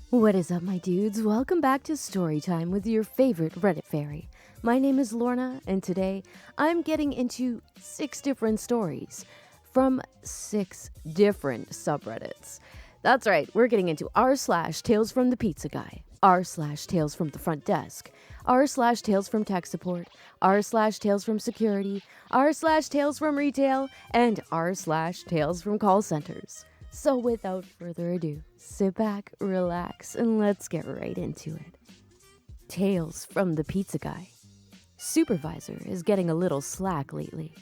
What is up, my dudes? Welcome back to Storytime with your favorite Reddit fairy. My name is Lorna, and today I'm getting into 6 different stories from 6 different subreddits. That's right, we're getting into r/Tales from the Pizza Guy, r/Tales from the Front Desk, r/Tales from Tech Support, r/Tales from Security, r/Tales from Retail, and r/Tales from Call Centers. So without further ado, sit back, relax, and let's get right into it. Tales from the Pizza Guy. Supervisor is getting a little slack lately.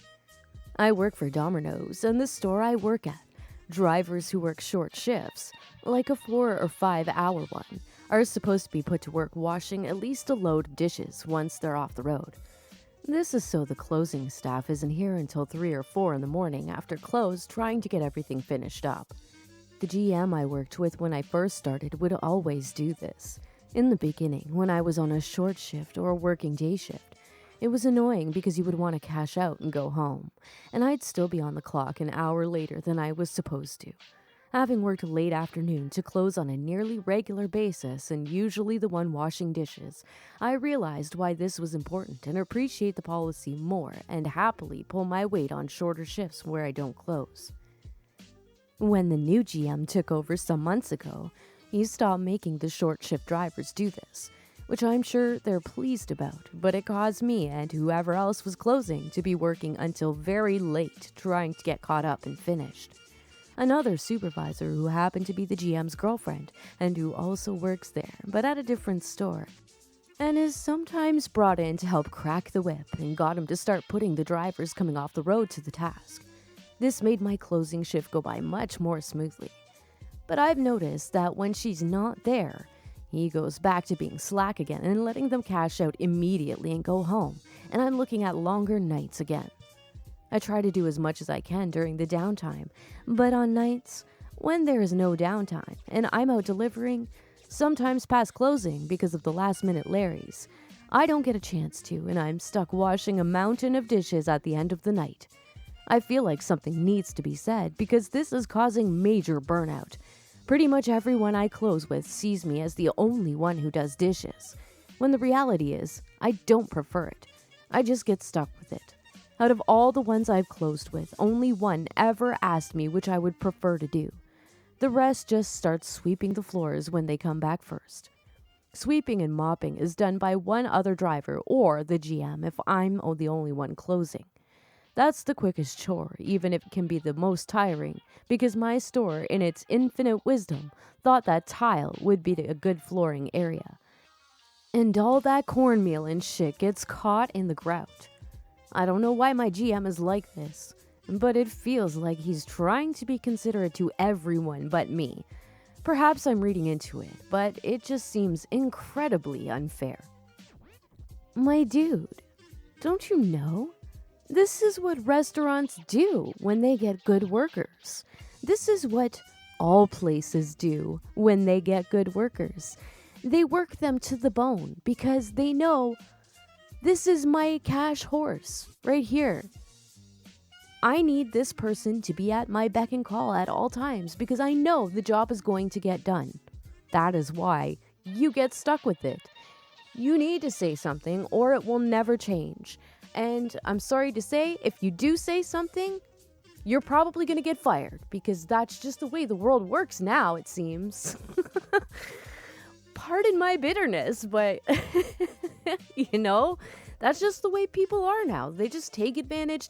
I work for Domino's, and the store I work at, drivers who work short shifts, like a 4 or 5 hour one, are supposed to be put to work washing at least a load of dishes once they're off the road. This is so the closing staff isn't here until 3 or 4 in the morning after close, trying to get everything finished up. The GM I worked with when I first started would always do this. In the beginning, when I was on a short shift or a working day shift, it was annoying because you would want to cash out and go home, and I'd still be on the clock an hour later than I was supposed to. Having worked late afternoon to close on a nearly regular basis and usually the one washing dishes, I realized why this was important and appreciate the policy more and happily pull my weight on shorter shifts where I don't close. When the new GM took over some months ago, he stopped making the short shift drivers do this, which I'm sure they're pleased about, but it caused me and whoever else was closing to be working until very late trying to get caught up and finished. Another supervisor who happened to be the GM's girlfriend and who also works there, but at a different store, and is sometimes brought in to help crack the whip and got him to start putting the drivers coming off the road to the task. This made my closing shift go by much more smoothly. But I've noticed that when she's not there, he goes back to being slack again and letting them cash out immediately and go home, and I'm looking at longer nights again. I try to do as much as I can during the downtime, but on nights, when there is no downtime and I'm out delivering, sometimes past closing because of the last minute Larrys, I don't get a chance to and I'm stuck washing a mountain of dishes at the end of the night. I feel like something needs to be said because this is causing major burnout. Pretty much everyone I close with sees me as the only one who does dishes, when the reality is, I don't prefer it. I just get stuck with it. Out of all the ones I've closed with, only one ever asked me which I would prefer to do. The rest just start sweeping the floors when they come back first. Sweeping and mopping is done by one other driver or the GM if I'm the only one closing. That's the quickest chore, even if it can be the most tiring, because my store, in its infinite wisdom, thought that tile would be a good flooring area. And all that cornmeal and shit gets caught in the grout. I don't know why my GM is like this, but it feels like he's trying to be considerate to everyone but me. Perhaps I'm reading into it, but it just seems incredibly unfair. My dude, don't you know? This is what restaurants do when they get good workers. This is what all places do when they get good workers. They work them to the bone because they know this is my cash horse right here. I need this person to be at my beck and call at all times because I know the job is going to get done. That is why you get stuck with it. You need to say something or it will never change. And I'm sorry to say, if you do say something, you're probably going to get fired because that's just the way the world works now, it seems. Pardon my bitterness, but that's just the way people are now. They just take advantage.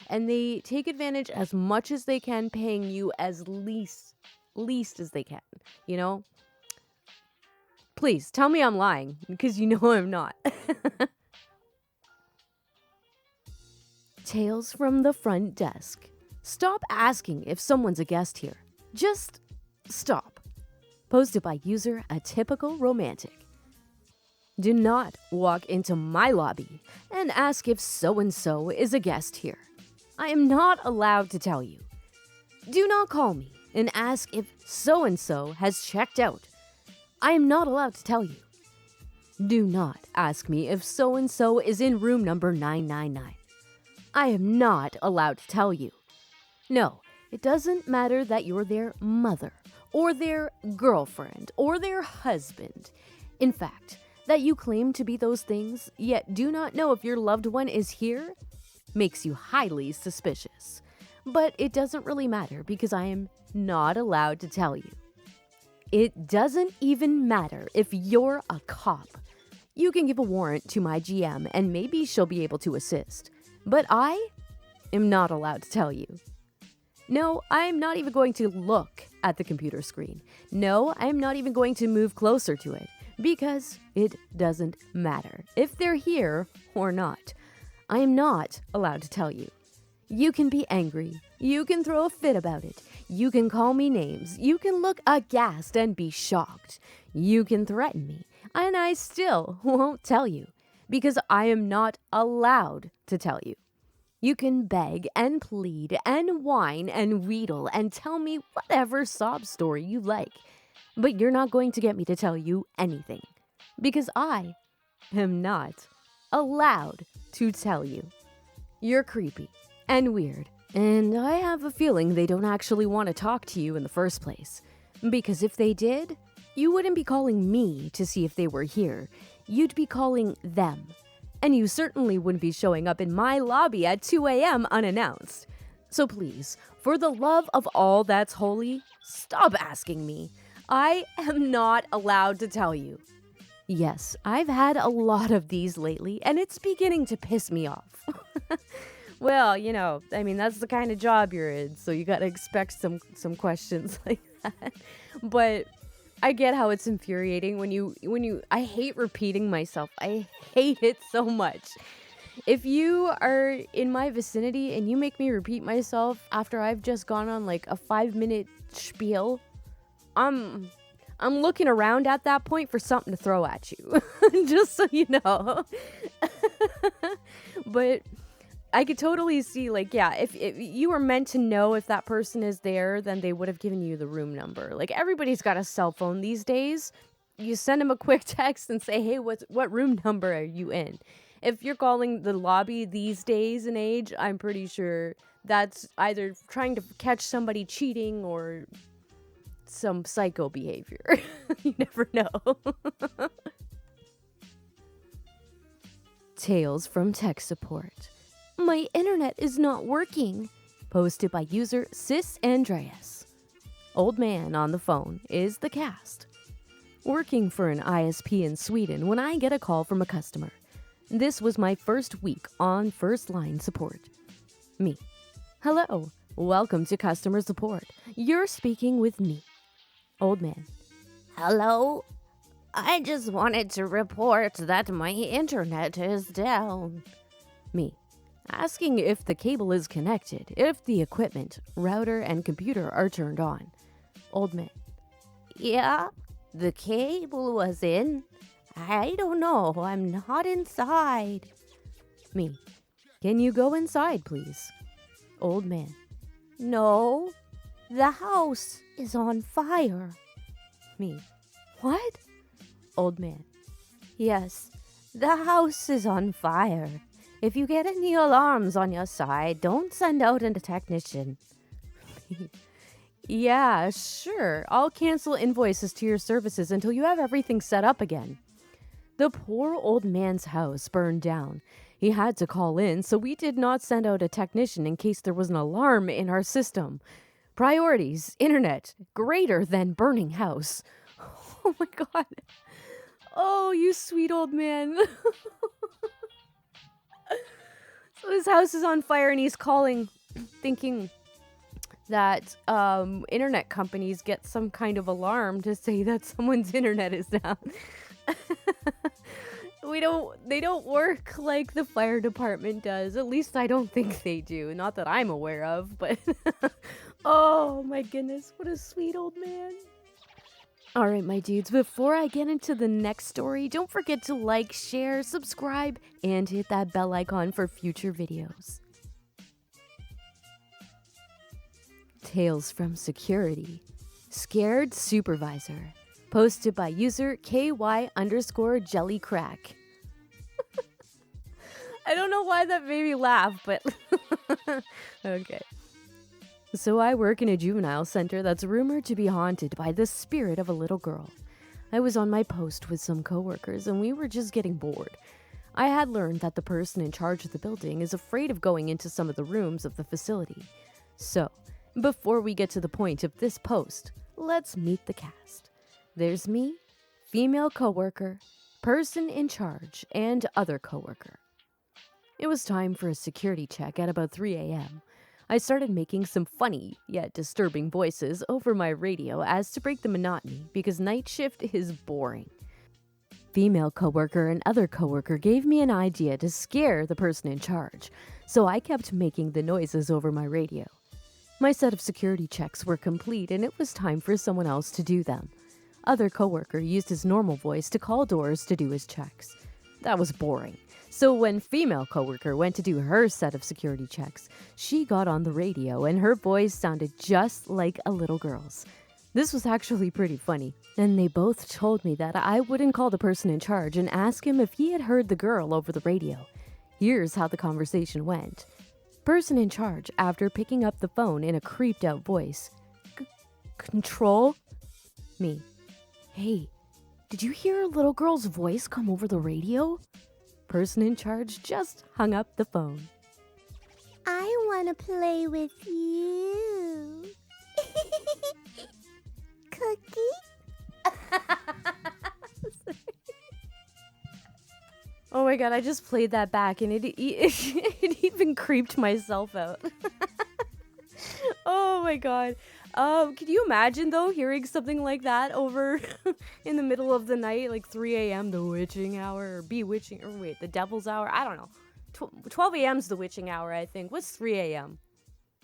And they take advantage as much as they can, paying you as least as they can, Please, tell me I'm lying, because I'm not. Tales from the Front Desk. Stop asking if someone's a guest here. Just stop. Posted by user A Typical Romantic. Do not walk into my lobby and ask if so-and-so is a guest here. I am not allowed to tell you. Do not call me and ask if so-and-so has checked out. I am not allowed to tell you. Do not ask me if so-and-so is in room number 999. I am not allowed to tell you. No, it doesn't matter that you're their mother or their girlfriend, or their husband. In fact, that you claim to be those things, yet do not know if your loved one is here, makes you highly suspicious. But it doesn't really matter because I am not allowed to tell you. It doesn't even matter if you're a cop. You can give a warrant to my GM and maybe she'll be able to assist. But I am not allowed to tell you. No, I'm not even going to look at the computer screen. No, I'm not even going to move closer to it because it doesn't matter if they're here or not. I am not allowed to tell you. You can be angry. You can throw a fit about it. You can call me names. You can look aghast and be shocked. You can threaten me. And I still won't tell you because I am not allowed to tell you. You can beg and plead and whine and wheedle and tell me whatever sob story you like. But you're not going to get me to tell you anything because I am not allowed to tell you. You're creepy and weird, and I have a feeling they don't actually want to talk to you in the first place. Because if they did, you wouldn't be calling me to see if they were here. You'd be calling them. And you certainly wouldn't be showing up in my lobby at 2 a.m. unannounced. So please, for the love of all that's holy, stop asking me. I am not allowed to tell you. Yes, I've had a lot of these lately, and it's beginning to piss me off. Well, that's the kind of job you're in, so you gotta expect some questions like that. But I get how it's infuriating I hate repeating myself. I hate it so much. If you are in my vicinity and you make me repeat myself after I've just gone on like a 5-minute spiel, I'm looking around at that point for something to throw at you. Just so you know. But I could totally see, if you were meant to know if that person is there, then they would have given you the room number. Like, everybody's got a cell phone these days. You send them a quick text and say, hey, what room number are you in? If you're calling the lobby these days and age, I'm pretty sure that's either trying to catch somebody cheating or some psycho behavior. You never know. Tales from tech support. My internet is not working. Posted by user Sis Andreas. Old man on the phone is the cast. Working for an ISP in Sweden when I get a call from a customer. This was my first week on first line support. Me. Hello. Welcome to customer support. You're speaking with me. Old man. Hello. I just wanted to report that my internet is down. Me. Asking if the cable is connected, if the equipment, router, and computer are turned on. Old man. Yeah, the cable was in. I don't know, I'm not inside. Me. Can you go inside, please? Old man. No, the house is on fire. Me. What? Old man. Yes, the house is on fire. If you get any alarms on your side, don't send out a technician. Yeah, sure. I'll cancel invoices to your services until you have everything set up again. The poor old man's house burned down. He had to call in, so we did not send out a technician in case there was an alarm in our system. Priorities, internet, greater than burning house. Oh my God. Oh, you sweet old man. So his house is on fire and he's calling, thinking that internet companies get some kind of alarm to say that someone's internet is down. They don't work like the fire department does. At least I don't think they do. Not that I'm aware of, but oh my goodness, what a sweet old man. All right, my dudes, before I get into the next story, don't forget to like, share, subscribe, and hit that bell icon for future videos. Tales from Security. Scared Supervisor. Posted by user KY_jellycrack. I don't know why that made me laugh, but okay. So I work in a juvenile center that's rumored to be haunted by the spirit of a little girl. I was on my post with some coworkers and we were just getting bored. I had learned that the person in charge of the building is afraid of going into some of the rooms of the facility. So, before we get to the point of this post, let's meet the cast. There's me, female coworker, person in charge, and other coworker. It was time for a security check at about 3 a.m. I started making some funny, yet disturbing voices over my radio as to break the monotony because night shift is boring. Female coworker and other coworker gave me an idea to scare the person in charge, so I kept making the noises over my radio. My set of security checks were complete and it was time for someone else to do them. Other coworker used his normal voice to call doors to do his checks. That was boring. So when female coworker went to do her set of security checks, she got on the radio and her voice sounded just like a little girl's. This was actually pretty funny, and they both told me that I wouldn't call the person in charge and ask him if he had heard the girl over the radio. Here's how the conversation went. Person in charge, after picking up the phone in a creeped out voice. Control? Me. Hey, did you hear a little girl's voice come over the radio? Person in charge just hung up the phone. I want to play with you. Cookie? Oh my god, I just played that back and it even creeped myself out. Oh my god. Can you imagine though hearing something like that over in the middle of the night, like 3 a.m. the witching hour, or bewitching, or wait, the devil's hour? I don't know. 12 a.m.'s the witching hour, I think. What's 3 a.m.?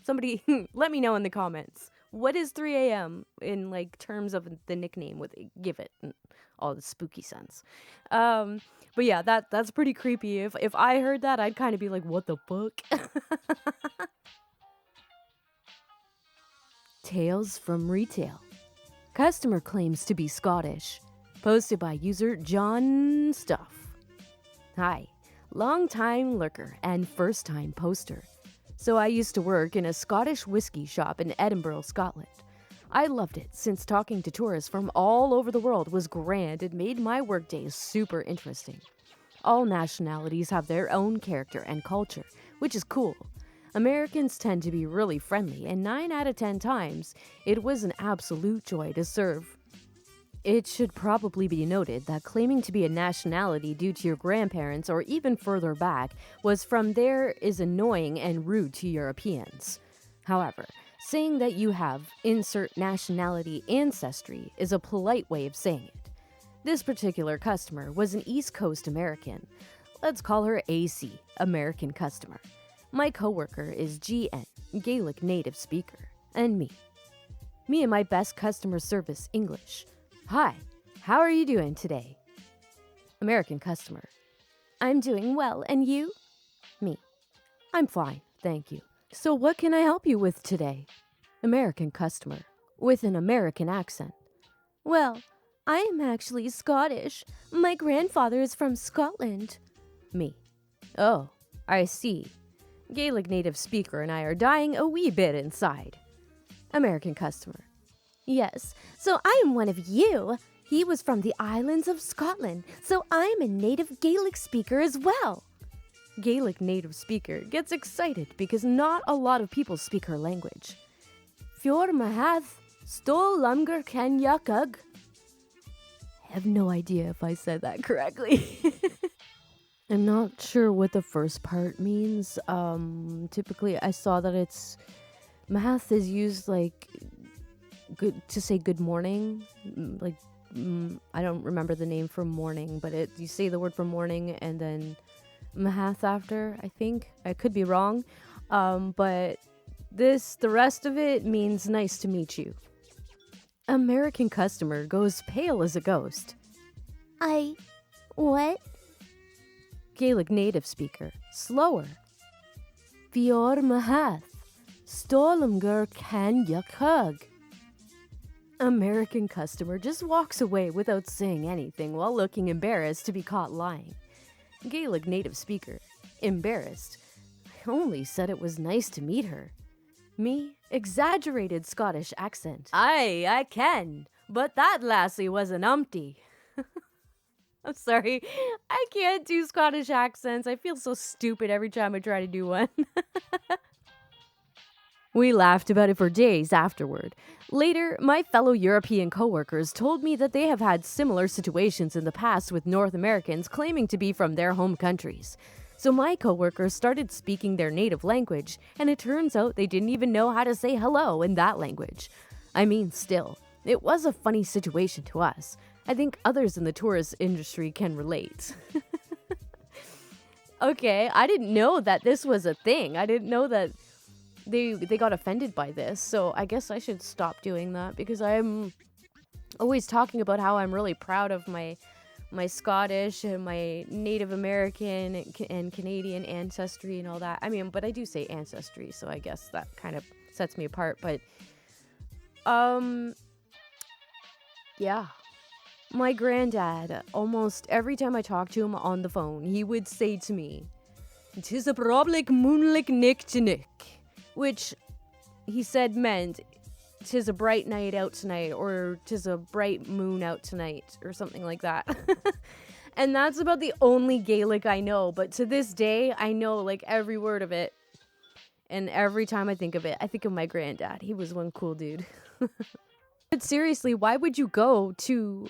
Somebody let me know in the comments. What is 3 a.m. in like terms of the nickname would they give it and all the spooky sense? But yeah, that's pretty creepy. If I heard that, I'd kind of be like, what the fuck? Tales from Retail. Customer claims to be Scottish. Posted by user John Stuff. Hi, long-time lurker and first-time poster. So I used to work in a Scottish whiskey shop in Edinburgh, Scotland. I loved it since talking to tourists from all over the world was grand and made my workdays super interesting. All nationalities have their own character and culture, which is cool. Americans tend to be really friendly, and 9 out of 10 times, it was an absolute joy to serve. It should probably be noted that claiming to be a nationality due to your grandparents or even further back was from there is annoying and rude to Europeans. However, saying that you have insert nationality ancestry is a polite way of saying it. This particular customer was an East Coast American. Let's call her AC, American customer. My coworker is GN, Gaelic native speaker, and me. Me and my best customer service English. Hi, how are you doing today? American customer. I'm doing well, and you? Me. I'm fine, thank you. So what can I help you with today? American customer, with an American accent. Well, I am actually Scottish. My grandfather is from Scotland. Me. Oh, I see. Gaelic native speaker and I are dying a wee bit inside. American customer. Yes, so I am one of you. He was from the islands of Scotland, so I'm a native Gaelic speaker as well. Gaelic native speaker gets excited because not a lot of people speak her language. Fjord mahath, stol lumger ken yakug. I have no idea if I said that correctly. I'm not sure what the first part means. Typically I saw that it's math is used like good to say good morning. Like I don't remember the name for morning, but you say the word for morning and then math after, I think. I could be wrong. But the rest of it means nice to meet you. American customer goes pale as a ghost. What? Gaelic native speaker, slower. Fior mahath, stolumgur can yakug. American customer just walks away without saying anything while looking embarrassed to be caught lying. Gaelic native speaker, embarrassed. I only said it was nice to meet her. Me, exaggerated Scottish accent. Aye, I can, but that lassie was an umpty. I'm sorry, I can't do Scottish accents. I feel so stupid every time I try to do one. We laughed about it for days afterward. Later, my fellow European coworkers told me that they have had similar situations in the past with North Americans claiming to be from their home countries. So my coworkers started speaking their native language, and it turns out they didn't even know how to say hello in that language. I mean, still, it was a funny situation to us. I think others in the tourist industry can relate. Okay, I didn't know that this was a thing. I didn't know that they got offended by this, so I guess I should stop doing that because I'm always talking about how I'm really proud of my Scottish and my Native American and Canadian ancestry and all that. I mean, but I do say ancestry, so I guess that kind of sets me apart. But yeah, my granddad, almost every time I talked to him on the phone, he would say to me, "'Tis a problik moonlik nick to nick," which he said meant, "'Tis a bright night out tonight," or "'Tis a bright moon out tonight," or something like that. And that's about the only Gaelic I know, but to this day, I know like every word of it. And every time I think of it, I think of my granddad. He was one cool dude. But seriously, why would you go to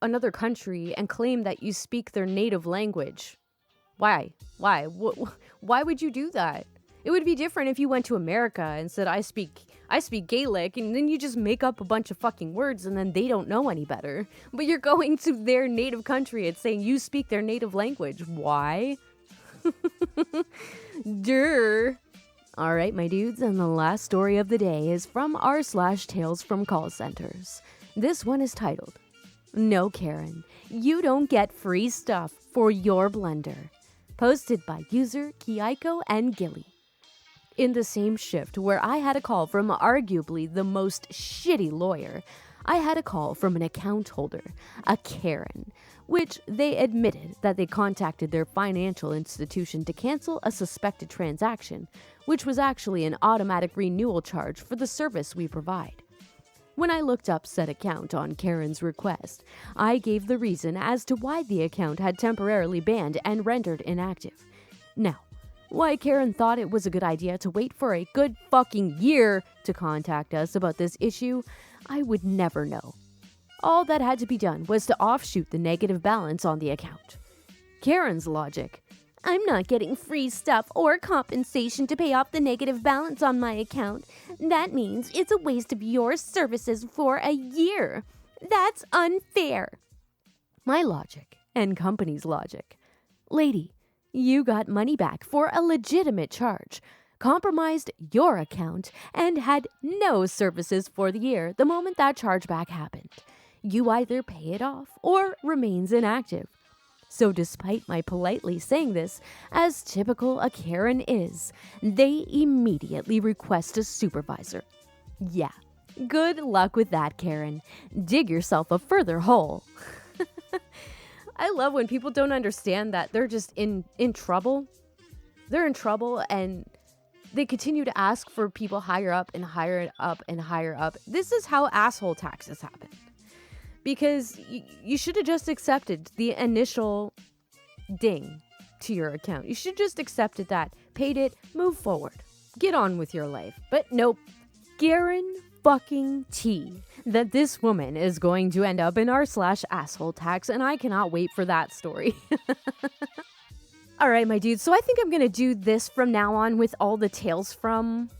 another country and claim that you speak their native language? Why? Why would you do that? It would be different if you went to America and said, I speak Gaelic, and then you just make up a bunch of fucking words and then they don't know any better. But you're going to their native country and saying you speak their native language. Why? Durr. All right, my dudes, and the last story of the day is from r/Tales from Call Centers. This one is titled, "No, Karen, you don't get free stuff for your blunder." Posted by user Kiaiko and Gilly. In the same shift where I had a call from arguably the most shitty lawyer, I had a call from an account holder, a Karen, which they admitted that they contacted their financial institution to cancel a suspected transaction, which was actually an automatic renewal charge for the service we provide. When I looked up said account on Karen's request, I gave the reason as to why the account had temporarily banned and rendered inactive. Now, why Karen thought it was a good idea to wait for a good fucking year to contact us about this issue, I would never know. All that had to be done was to offshoot the negative balance on the account. Karen's logic: "I'm not getting free stuff or compensation to pay off the negative balance on my account. That means it's a waste of your services for a year. That's unfair." My logic and company's logic: "Lady, you got money back for a legitimate charge, compromised your account, and had no services for the year the moment that chargeback happened. You either pay it off or remains inactive." So despite my politely saying this, as typical a Karen is, they immediately request a supervisor. Yeah, good luck with that, Karen. Dig yourself a further hole. I love when people don't understand that they're just in trouble. They're in trouble and they continue to ask for people higher up and higher up and higher up. This is how asshole taxes happen. Because you should have just accepted the initial ding to your account. You should just accepted that, paid it, move forward, get on with your life. But nope, guarantee that this woman is going to end up in r/asshole tax, and I cannot wait for that story. All right, my dudes, so I think I'm going to do this from now on with all the Tales From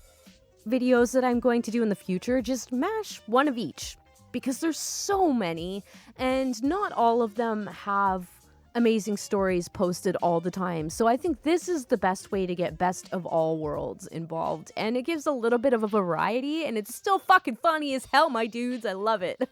videos that I'm going to do in the future. Just mash one of each, because there's so many, and not all of them have amazing stories posted all the time. So I think this is the best way to get best of all worlds involved, and it gives a little bit of a variety, and it's still fucking funny as hell, my dudes. I love it.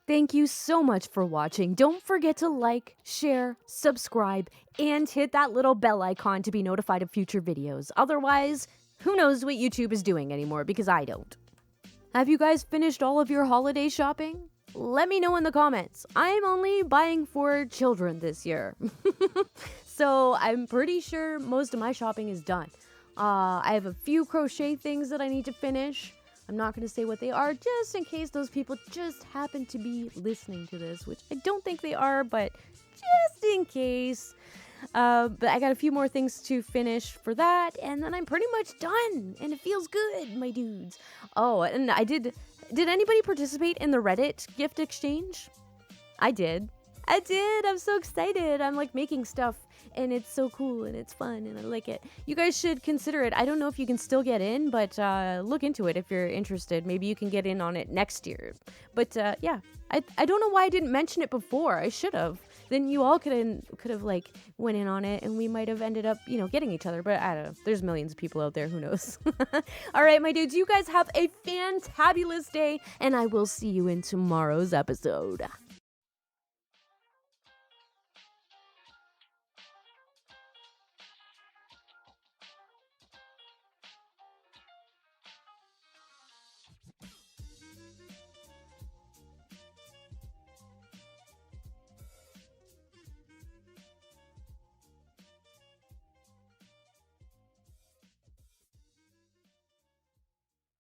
Thank you so much for watching. Don't forget to like, share, subscribe, and hit that little bell icon to be notified of future videos. Otherwise, who knows what YouTube is doing anymore, because I don't. Have you guys finished all of your holiday shopping? Let me know in the comments. I'm only buying for children this year. So I'm pretty sure most of my shopping is done. I have a few crochet things that I need to finish. I'm not going to say what they are just in case those people just happen to be listening to this, which I don't think they are, but just in case. But I got a few more things to finish for that, and then I'm pretty much done, and it feels good, my dudes. Oh, and did anybody participate in the Reddit gift exchange? I did. I'm so excited. I'm like making stuff, and it's so cool, and it's fun, and I like it. You guys should consider it. I don't know if you can still get in, but look into it if you're interested. Maybe you can get in on it next year. But yeah, I don't know why I didn't mention it before. I should have. Then you all could have like went in on it, and we might have ended up, getting each other. But I don't know. There's millions of people out there. Who knows? All right, my dudes, you guys have a fantabulous day, and I will see you in tomorrow's episode.